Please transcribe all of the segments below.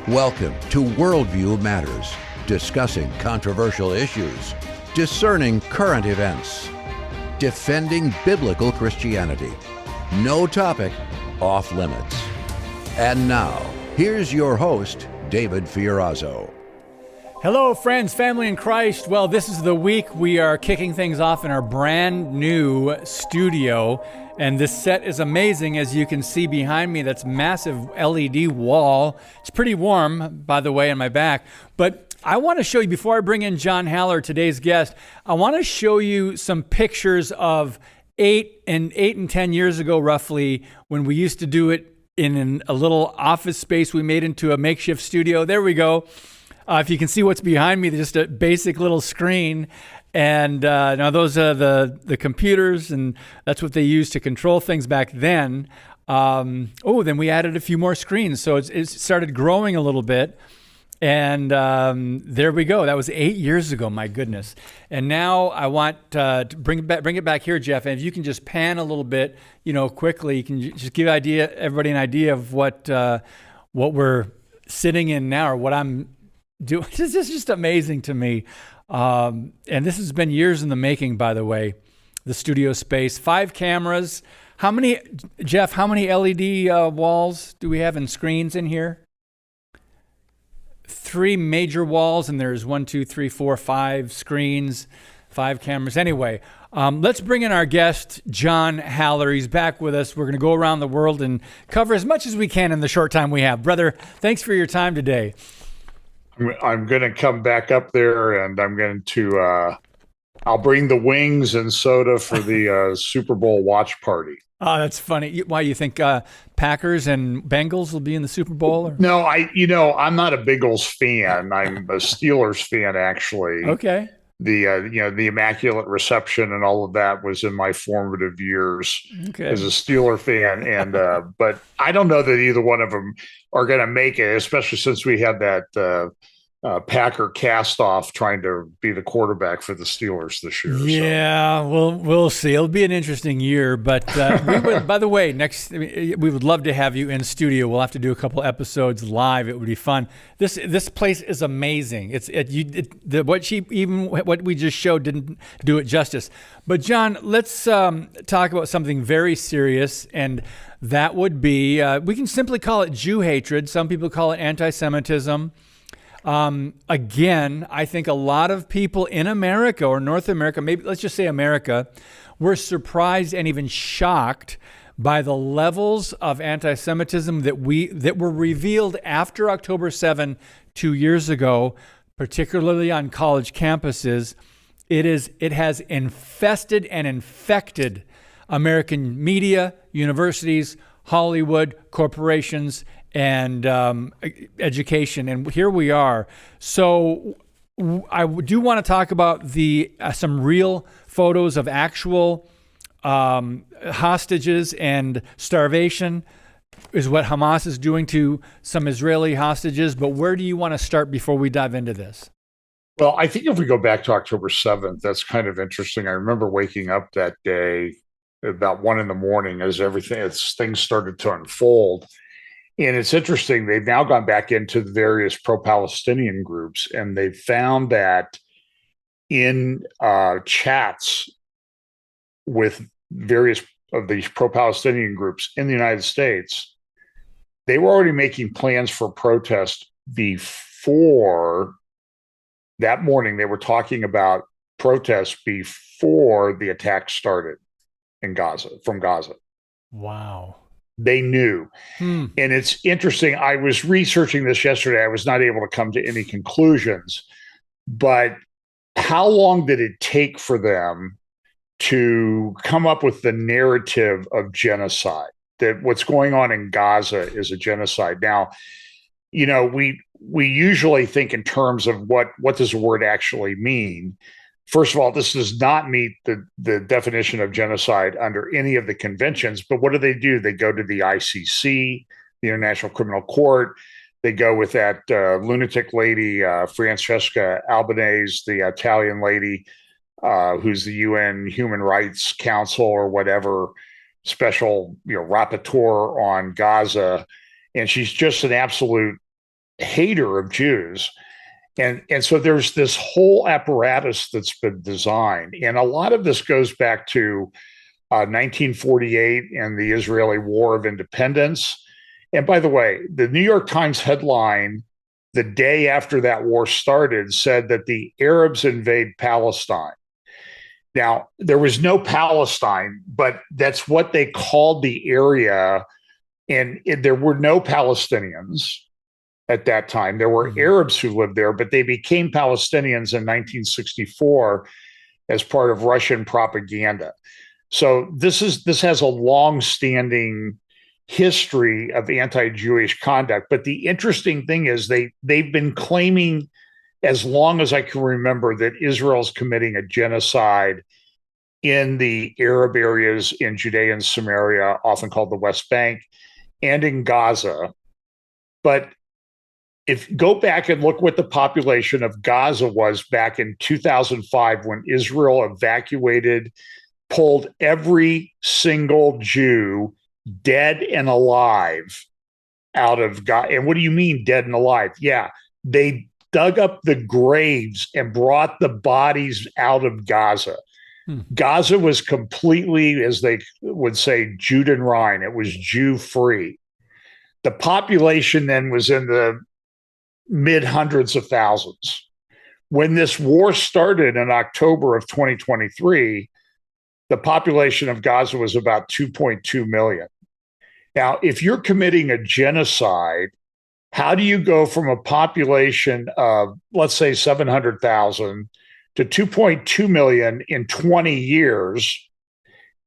Welcome to Worldview Matters, discussing controversial issues, discerning current events, defending biblical Christianity. No topic off limits. And now, here's your host, David Fiorazzo. Hello, friends, family in Christ. Well, this is the week we are kicking things off in our brand new studio. And this set is amazing, as you can see behind me. That's massive LED wall. It's pretty warm, by the way, on my back. But I want to show you, before I bring in John Haller, today's guest, I want to show you some pictures of 8 and 10 years ago, roughly, when we used to do it in a little office space we made into a makeshift studio. There we go. If you can see what's behind me, just a basic little screen. And now those are the computers, and that's what they used to control things back then. Then we added a few more screens. So it started growing a little bit. And there we go. That was 8 years ago, my goodness. And now I want to bring it back here, Jeff. And if you can just pan a little bit, quickly, you can just give everybody an idea of what we're sitting in now, or what I'm doing. This is just amazing to me. And this has been years in the making, by the way, the studio space. 5 cameras. Jeff, how many LED walls do we have and screens in here? 3 major walls, and there's 1, 2, 3, 4, 5 screens, 5 cameras. Anyway, let's bring in our guest, John Haller. He's back with us. We're going to go around the world and cover as much as we can in the short time we have. Brother, thanks for your time today. I'm going to come back up there, and I'm going to I'll bring the wings and soda for the Super Bowl watch party. Oh, that's funny. Why, you think Packers and Bengals will be in the Super Bowl? Or? No, I'm not a Bengals fan. I'm a Steelers fan, actually. Okay. The Immaculate Reception and all of that was in my formative years as a Steeler fan. And but I don't know that either one of them are going to make it, especially since we had that Packer cast off trying to be the quarterback for the Steelers this year. Yeah, so. We'll see. It'll be an interesting year. But we would, by the way, we would love to have you in studio. We'll have to do a couple episodes live. It would be fun. This place is amazing. What we just showed didn't do it justice. But John, let's talk about something very serious, and that would be we can simply call it Jew hatred. Some people call it anti-Semitism. Again, I think a lot of people in America, or North America, maybe let's just say America, were surprised and even shocked by the levels of anti-Semitism that were revealed after October 7, 2 years ago, particularly on college campuses. It has infested and infected American media, universities, Hollywood, corporations, and education, and here we are. So I do want to talk about some real photos of actual hostages, and starvation is what Hamas is doing to some Israeli hostages. But where do you want to start before we dive into this? Well, I think if we go back to October 7th, that's kind of interesting. I remember waking up that day about 1 a.m. as things started to unfold. And it's interesting, they've now gone back into the various pro-Palestinian groups, and they've found that in chats with various of these pro-Palestinian groups in the United States, they were already making plans for protest before that morning. They were talking about protests before the attack started from Gaza. Wow. They knew. And it's interesting. I was researching this yesterday. I was not able to come to any conclusions, but how long did it take for them to come up with the narrative of genocide, that what's going on in Gaza is a genocide? Now, we usually think in terms of what does the word actually mean. First of all, this does not meet the definition of genocide under any of the conventions. But what do? They go to the ICC, the International Criminal Court. They go with that lunatic lady, Francesca Albanese, the Italian lady, who's the UN Human Rights Council or whatever, special rapporteur on Gaza. And she's just an absolute hater of Jews. And so there's this whole apparatus that's been designed. And a lot of this goes back to 1948 and the Israeli War of Independence. And by the way, the New York Times headline the day after that war started said that the Arabs invade Palestine. Now, there was no Palestine, but that's what they called the area. And there were no Palestinians at that time. There were Arabs who lived there, but they became Palestinians in 1964 as part of Russian propaganda. So this has a long-standing history of anti-Jewish conduct. But the interesting thing is they've been claiming, as long as I can remember, that Israel's committing a genocide in the Arab areas in Judea and Samaria, often called the West Bank, and in Gaza. But if go back and look what the population of Gaza was back in 2005 when Israel pulled every single Jew, dead and alive, out of Gaza. And what do you mean dead and alive? Yeah, they dug up the graves and brought the bodies out of Gaza. Gaza was completely, as they would say, Judenrein. It was Jew-free. The population then was in the mid hundreds of thousands. When this war started in October of 2023, the population of Gaza was about 2.2 million. Now, if you're committing a genocide, how do you go from a population of, let's say, 700,000 to 2.2 million in 20 years?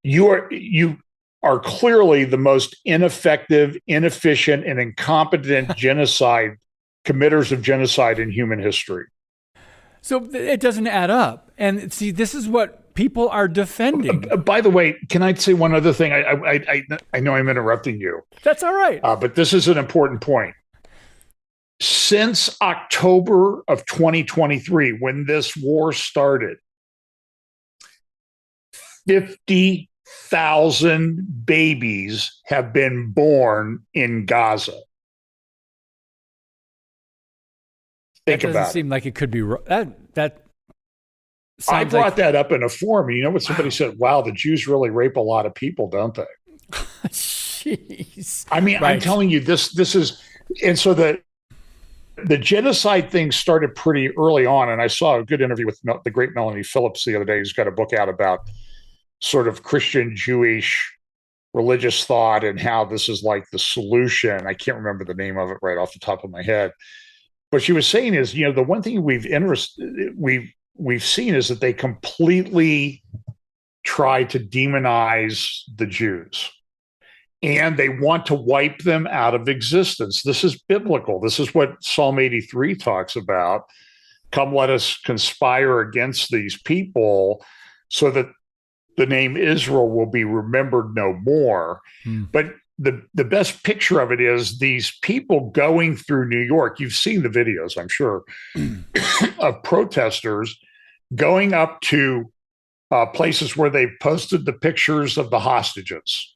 You are clearly the most ineffective, inefficient, and incompetent committers of genocide in human history. So it doesn't add up. And see, this is what people are defending. By the way, can I say one other thing? I know I'm interrupting you. That's all right. But this is an important point. Since October of 2023, when this war started, 50,000 babies have been born in Gaza. Think about it. That doesn't seem like it could be that. I brought that up in a forum. You know what somebody said? Wow, the Jews really rape a lot of people, don't they? Jeez. I mean, right. I'm telling you, this is, and so the genocide thing started pretty early on. And I saw a good interview with the great Melanie Phillips the other day, who's got a book out about sort of Christian Jewish religious thought and how this is like the solution. I can't remember the name of it right off the top of my head. What she was saying is, the one thing we've seen is that they completely try to demonize the Jews, and they want to wipe them out of existence. This is biblical. This is what Psalm 83 talks about. Come, let us conspire against these people so that the name Israel will be remembered no more. But the best picture of it is these people going through New York. You've seen the videos, I'm sure, of protesters going up to places where they've posted the pictures of the hostages.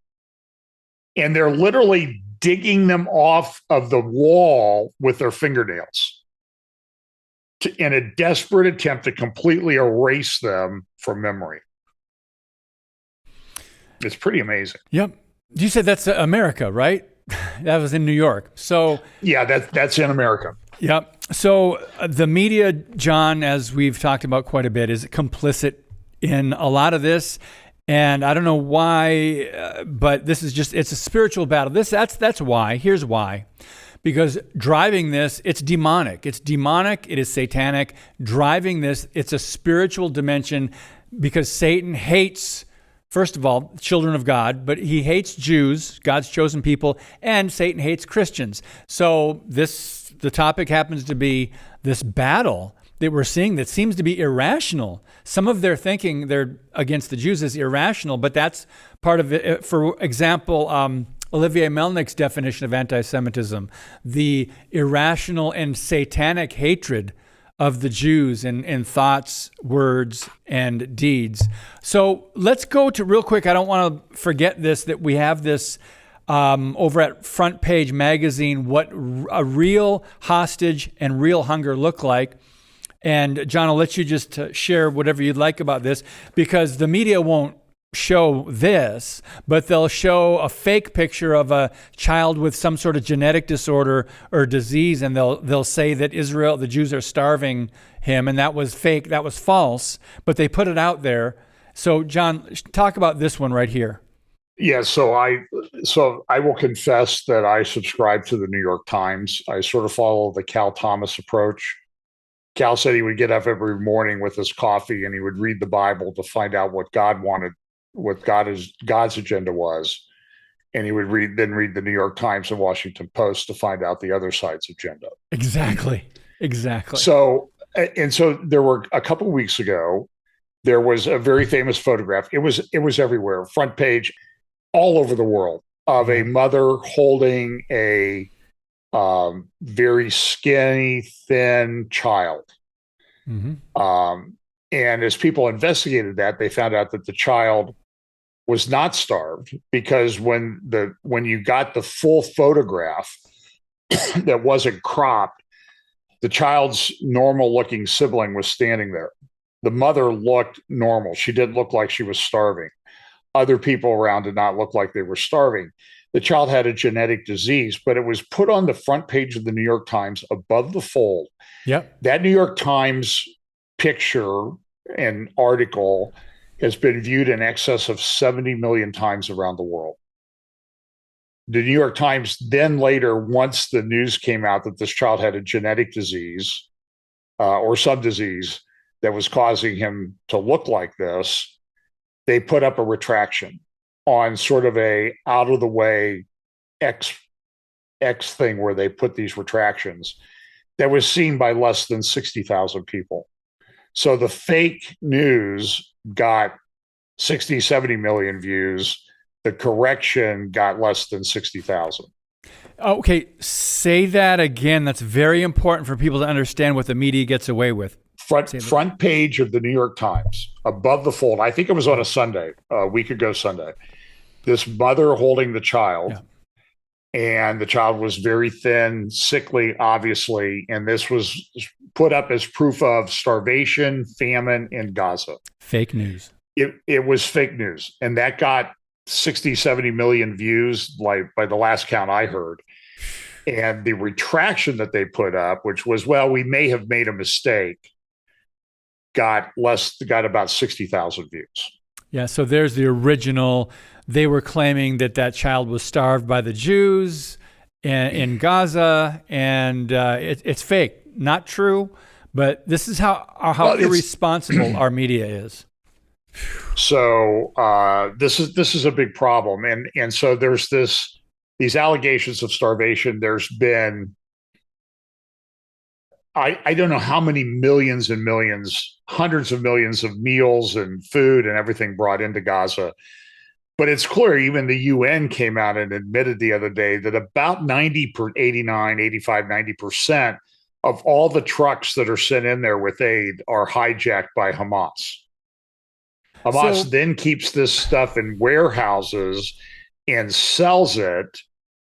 And they're literally digging them off of the wall with their fingernails in a desperate attempt to completely erase them from memory. It's pretty amazing. Yep. You said that's America, right? That was in New York. So yeah, that's in America. Yep. So the media, John, as we've talked about quite a bit, is complicit in a lot of this. And I don't know why, but this is it's a spiritual battle. That's why. Here's why. Because driving this, it's demonic. It's demonic. It is satanic. Driving this, it's a spiritual dimension because Satan hates, first of all, children of God, but he hates Jews, God's chosen people, and Satan hates Christians. So the topic happens to be this battle that we're seeing that seems to be irrational. Some of their thinking they're against the Jews is irrational, but that's part of it. For example, Olivier Melnick's definition of anti-Semitism, the irrational and satanic hatred of the Jews in thoughts, words, and deeds. So let's go to real quick. I don't want to forget this, that we have this over at Front Page Magazine what a real hostage and real hunger look like. And John, I'll let you just share whatever you'd like about this, because the media won't show this, but they'll show a fake picture of a child with some sort of genetic disorder or disease, and they'll say that Israel, the Jews are starving him, and that was fake, that was false, but they put it out there. So John, talk about this one right here. Yeah, so I will confess that I subscribe to the New York Times. I sort of follow the Cal Thomas approach. Cal said he would get up every morning with his coffee and he would read the Bible to find out what God wanted, what God's agenda was, and he would read the New York Times and Washington Post to find out the other side's agenda. Exactly. So there were a couple of weeks ago, there was a very famous photograph. It was everywhere, front page, all over the world, of a mother holding a very skinny, thin child. Mm-hmm. And as people investigated that, they found out that the child was not starved, because when you got the full photograph that wasn't cropped, the child's normal looking sibling was standing there. The mother looked normal. She didn't look like she was starving. Other people around did not look like they were starving. The child had a genetic disease, but it was put on the front page of the New York Times above the fold. Yep. That New York Times picture and article has been viewed in excess of 70 million times around the world. The New York Times then later, once the news came out that this child had a genetic disease or some disease that was causing him to look like this, they put up a retraction on sort of a out of the way X thing where they put these retractions that was seen by less than 60,000 people. So the fake news got 60, 70 million views. The correction got less than 60,000. Okay, say that again. That's very important for people to understand what the media gets away with. Front page of the New York Times, above the fold. I think it was on a Sunday, a week ago Sunday. This mother holding the child, and the child was very thin, sickly, obviously, and this was put up as proof of starvation, famine in Gaza. Fake news. It was fake news, and that got 60, 70 million views, like by the last count I heard. And the retraction that they put up, which was, well, we may have made a mistake, got about 60,000 views. Yeah, so there's the original. They were claiming that child was starved by the Jews in Gaza, and it's fake, not true. But this is how irresponsible our media is. So this is a big problem, and so there's these allegations of starvation. There's been I don't know how many millions and millions, hundreds of millions of meals and food and everything brought into Gaza. But it's clear, even the UN came out and admitted the other day that about 90% of all the trucks that are sent in there with aid are hijacked by Hamas. Hamas then keeps this stuff in warehouses and sells it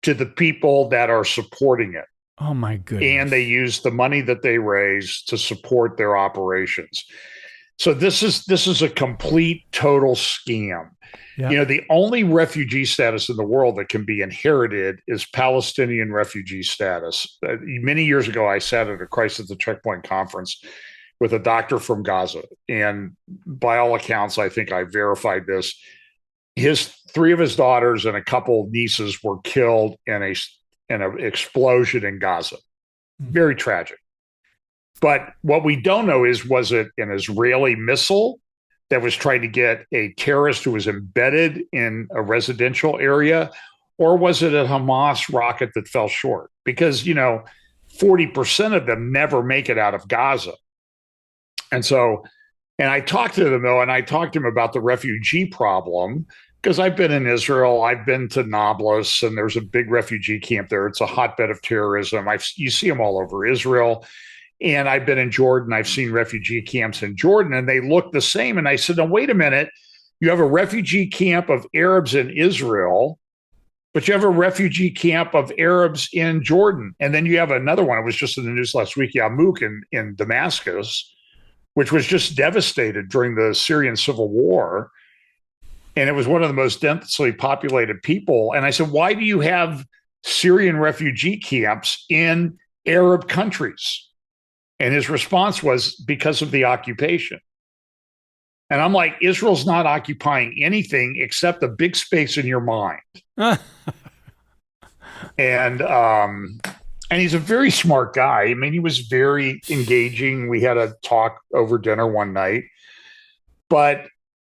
to the people that are supporting it. Oh, my goodness. And they use the money that they raise to support their operations. So this is a complete, total scam. Yeah. You know, the only refugee status in the world that can be inherited is Palestinian refugee status. Many years ago, I sat at a Christ at the Checkpoint conference with a doctor from Gaza. And by all accounts, I think I verified this. Three of his daughters and a couple nieces were killed in an explosion in Gaza. Very tragic. But what we don't know is, was it an Israeli missile that was trying to get a terrorist who was embedded in a residential area, or was it a Hamas rocket that fell short? Because, 40% of them never make it out of Gaza. And I talked to them, though, and I talked to them about the refugee problem, because I've been in Israel, I've been to Nablus, and there's a big refugee camp there. It's a hotbed of terrorism. You see them all over Israel. And I've been in Jordan. I've seen refugee camps in Jordan, and they look the same. And I said, no, wait a minute. You have a refugee camp of Arabs in Israel, But you have a refugee camp of Arabs in Jordan. And then you have another one. It was just in the news last week, Yarmouk in Damascus, which was just devastated during the Syrian civil war. And it was one of the most densely populated people. And I said, why do you have Syrian refugee camps in Arab countries? And his response was, because of the occupation. And I'm like, Israel's not occupying anything except a big space in your mind. And he's a very smart guy. I mean, he was very engaging. We had a talk over dinner one night, but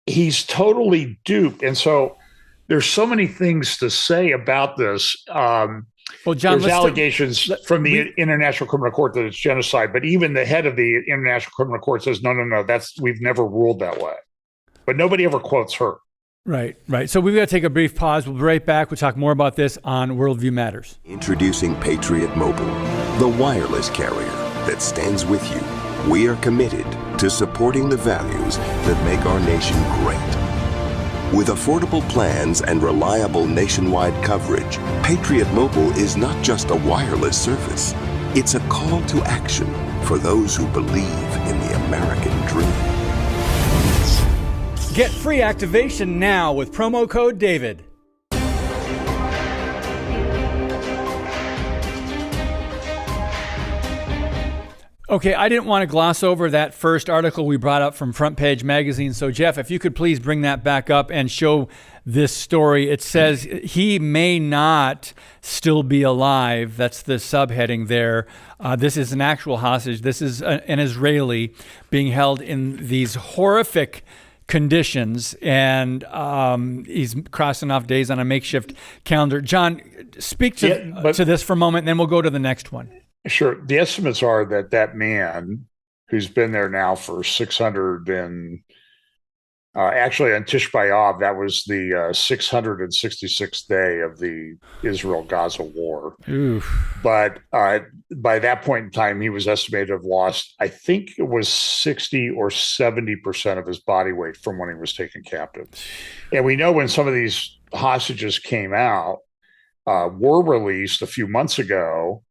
he's totally duped. And so there's so many things to say about this. Well, John, there's allegations from the International Criminal Court that it's genocide, but even the head of the International Criminal Court says, no, we've never ruled that way. But nobody ever quotes her. Right. So we've got to take a brief pause. We'll be right back. We'll talk more about this on Worldview Matters. Introducing Patriot Mobile, the wireless carrier that stands with you. We are committed to supporting the values that make our nation great. With affordable plans and reliable nationwide coverage, Patriot Mobile is not just a wireless service. It's a call to action for those who believe in the American dream. Get free activation now with promo code David. Okay, I didn't want to gloss over that first article we brought up from Front Page Magazine. So, Jeff, if you could please bring that back up and show this story. It says he may not still be alive. That's the subheading there. This is an actual hostage. This is an Israeli being held in these horrific conditions, and he's crossing off days on a makeshift calendar. John, speak to this for a moment, and then we'll go to the next one. Sure. The estimates are that man who's been there now for 600 and actually on Tish B'Av, that was the 666th day of the Israel-Gaza war. Oof. But by that point in time, he was estimated to have lost, I think it was 60 or 70% of his body weight from when he was taken captive. And we know when some of these hostages came out, were released a few months ago,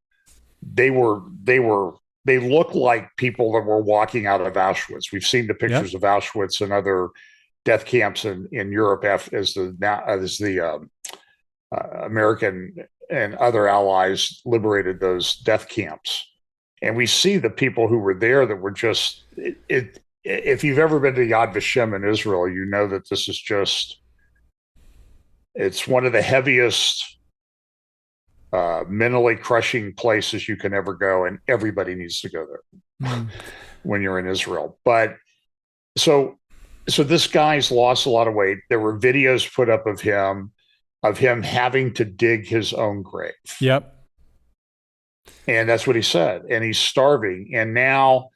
they look like people that were walking out of Auschwitz. We've seen the pictures of Auschwitz and other death camps in Europe as the American and other allies liberated those death camps. And we see the people who were there that were just if you've ever been to Yad Vashem in Israel, you know that this is it's one of the heaviest mentally crushing places you can ever go, and everybody needs to go there when you're in Israel. But so this guy's lost a lot of weight. There were videos put up of him having to dig his own grave. Yep. And that's what he said. And he's starving. And now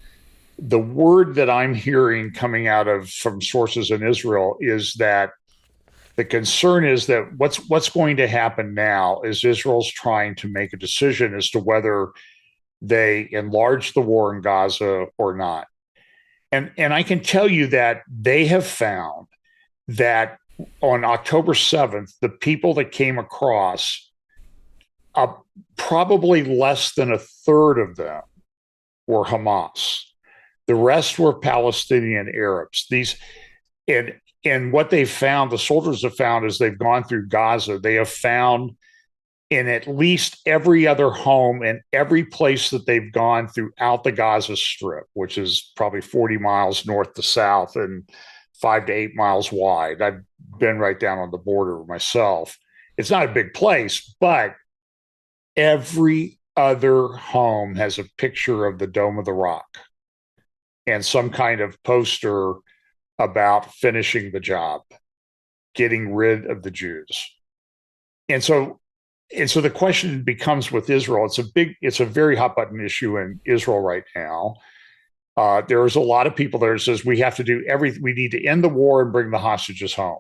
the word that I'm hearing coming from sources in Israel is that the concern is that what's going to happen now is Israel's trying to make a decision as to whether they enlarge the war in Gaza or not. And I can tell you that they have found that on October 7th, the people that came across, probably less than a third of them were Hamas. The rest were Palestinian Arabs. And what they found, the soldiers have found as they've gone through Gaza, they have found in at least every other home and every place that they've gone throughout the Gaza Strip, which is probably 40 miles north to south and 5 to 8 miles wide. I've been right down on the border myself. It's not a big place, but every other home has a picture of the Dome of the Rock and some kind of poster about finishing the job, getting rid of the Jews. And so the question becomes with Israel, it's a very hot button issue in Israel right now. There's a lot of people there that says we have to do everything. We need to end the war and bring the hostages home.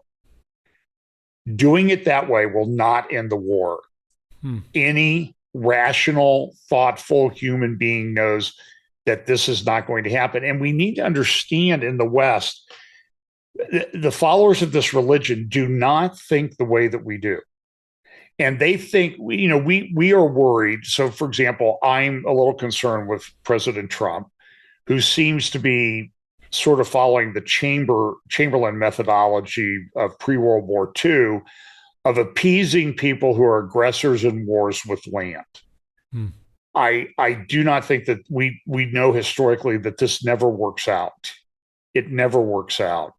Doing it that way will not end the war. Any rational, thoughtful human being knows that this is not going to happen. And we need to understand in the West, the followers of this religion do not think the way that we do. And they think, we are worried. So, for example, I'm a little concerned with President Trump, who seems to be sort of following the Chamberlain methodology of pre-World War II of appeasing people who are aggressors in wars with land. I do not think that we know historically that this never works out. It never works out.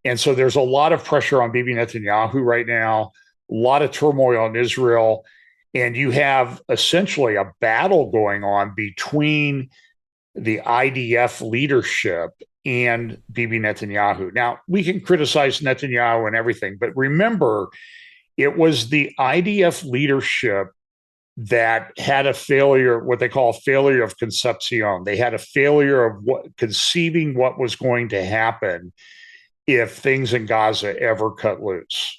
And so there's a lot of pressure on Bibi Netanyahu right now, a lot of turmoil in Israel, and you have essentially a battle going on between the IDF leadership and Bibi Netanyahu. Now, we can criticize Netanyahu and everything, but remember, it was the IDF leadership that had a failure, what they call a failure of conception. They had a failure of conceiving what was going to happen if things in Gaza ever cut loose.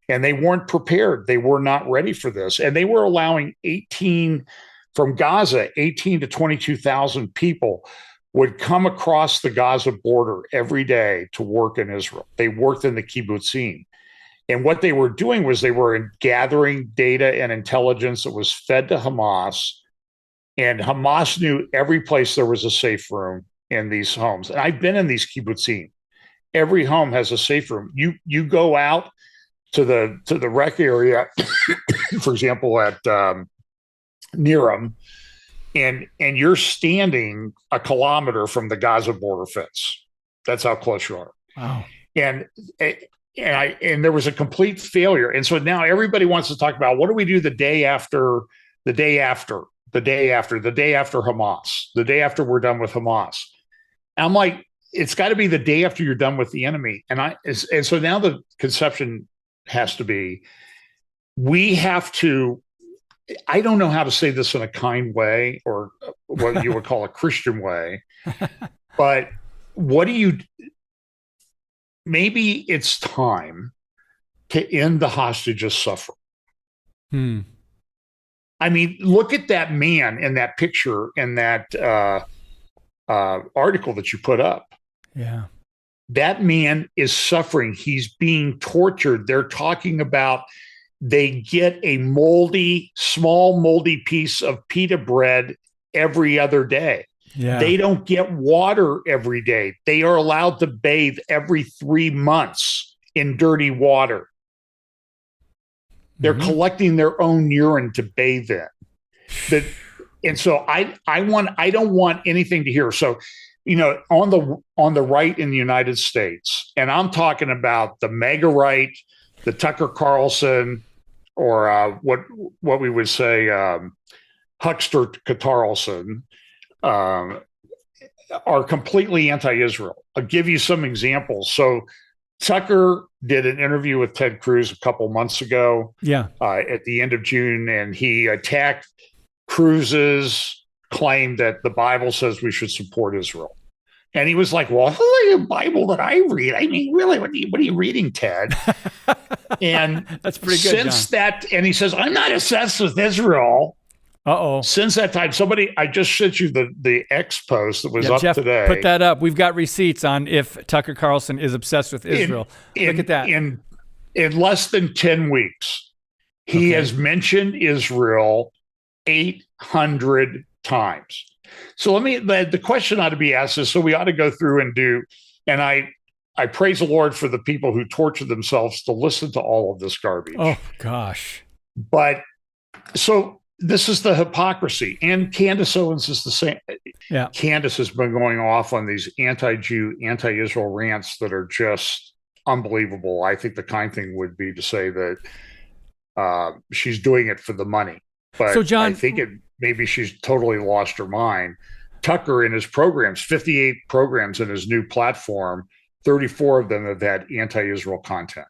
And they weren't prepared. They were not ready for this. And they were allowing 18 to 22,000 people would come across the Gaza border every day to work in Israel. They worked in the kibbutzim. And what they were doing was they were gathering data and intelligence that was fed to Hamas. And Hamas knew every place there was a safe room in these homes. And I've been in these kibbutzim. Every home has a safe room. You go out to the rec area, for example, at Niram, and you're standing a kilometer from the Gaza border fence. That's how close you are. Wow. And there was a complete failure. And so now everybody wants to talk about what do we do the day after Hamas, the day after we're done with Hamas. And I'm like, it's got to be the day after you're done with the enemy. And so now the conception has to be, we have to, I don't know how to say this in a kind way or what you would call a Christian way, but maybe it's time to end the hostages' suffering. I mean, look at that man in that picture in that article that you put up. Yeah. That man is suffering. He's being tortured. They're talking about they get a small moldy piece of pita bread every other day. Yeah. They don't get water every day. They are allowed to bathe every 3 months in dirty water. They're collecting their own urine to bathe in. And so I don't want anything to hear. So, on the right in the United States, and I'm talking about the mega right, the Tucker Carlson, or what we would say Huckster Carlson, are completely anti-Israel. I'll give you some examples. So Tucker did an interview with Ted Cruz a couple months ago, at the end of June, and he attacked Cruz's claim that the Bible says we should support Israel. And he was like, well, the Bible that I read, I mean, really, what are you reading, Ted? And that's pretty good. Since that, and he says, I'm not obsessed with Israel. Uh-oh. Since that time, I just sent you the X post that was up Jeff, today. Put that up. We've got receipts on if Tucker Carlson is obsessed with Israel. Look at that. In less than 10 weeks, he has mentioned Israel 800 times. So the question ought to be asked is, so we ought to go through and do, and I praise the Lord for the people who torture themselves to listen to all of this garbage. Oh, gosh. But so this is the hypocrisy. And Candace Owens is the same. Yeah. Candace has been going off on these anti-Jew, anti-Israel rants that are just unbelievable. I think the kind thing would be to say that she's doing it for the money. But so, John, I think maybe she's totally lost her mind. Tucker in his programs, 58 programs in his new platform, 34 of them have had anti-Israel content.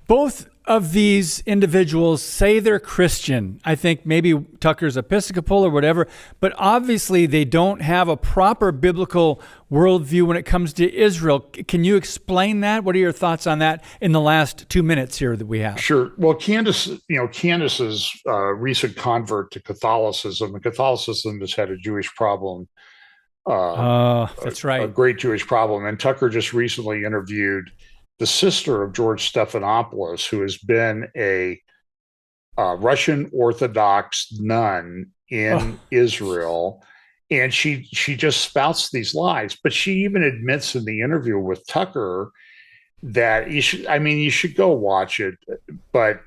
Both of these individuals say they're Christian. I think maybe Tucker's Episcopal or whatever, but obviously they don't have a proper biblical worldview when it comes to Israel. Can you explain that? What are your thoughts on that in the last 2 minutes here that we have? Sure. Well, Candace's recent convert to Catholicism, and Catholicism has had a Jewish problem. That's right. A great Jewish problem. And Tucker just recently interviewed the sister of George Stephanopoulos, who has been a Russian Orthodox nun in Israel, and she just spouts these lies. But she even admits in the interview with Tucker that you should go watch it, but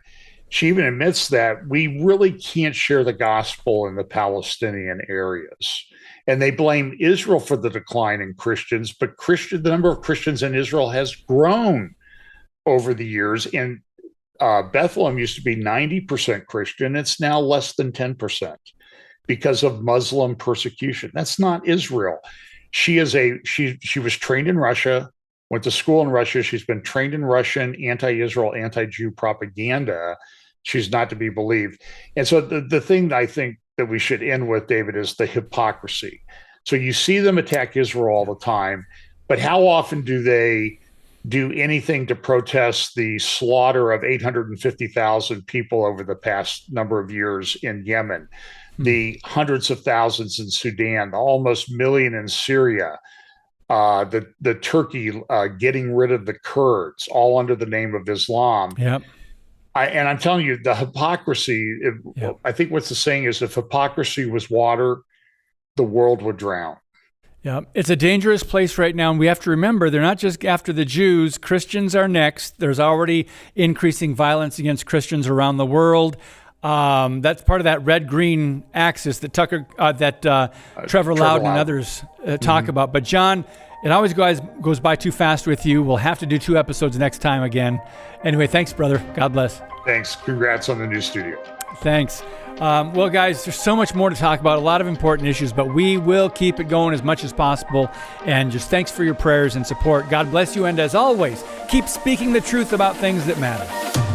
she even admits that we really can't share the gospel in the Palestinian areas. And they blame Israel for the decline in Christians, but the number of Christians in Israel has grown over the years. And Bethlehem used to be 90% Christian. It's now less than 10% because of Muslim persecution. That's not Israel. She was trained in Russia, went to school in Russia. She's been trained in Russian anti-Israel, anti-Jew propaganda. She's not to be believed. And so the thing that I think that we should end with, David, is the hypocrisy. So you see them attack Israel all the time, but how often do they do anything to protest the slaughter of 850,000 people over the past number of years in Yemen, the hundreds of thousands in Sudan, the almost million in Syria, the Turkey getting rid of the Kurds, all under the name of Islam? Yep. And I'm telling you, the hypocrisy, I think what's the saying is, if hypocrisy was water, the world would drown. Yeah, it's a dangerous place right now. And we have to remember, they're not just after the Jews. Christians are next. There's already increasing violence against Christians around the world. That's part of that red-green axis that Trevor Loudon and others talk about. But John, it always goes by too fast with you. We'll have to do 2 episodes next time again. Anyway, thanks, brother. God bless. Thanks. Congrats on the new studio. Thanks. Well, guys, there's so much more to talk about, a lot of important issues, but we will keep it going as much as possible. And just thanks for your prayers and support. God bless you. And as always, keep speaking the truth about things that matter.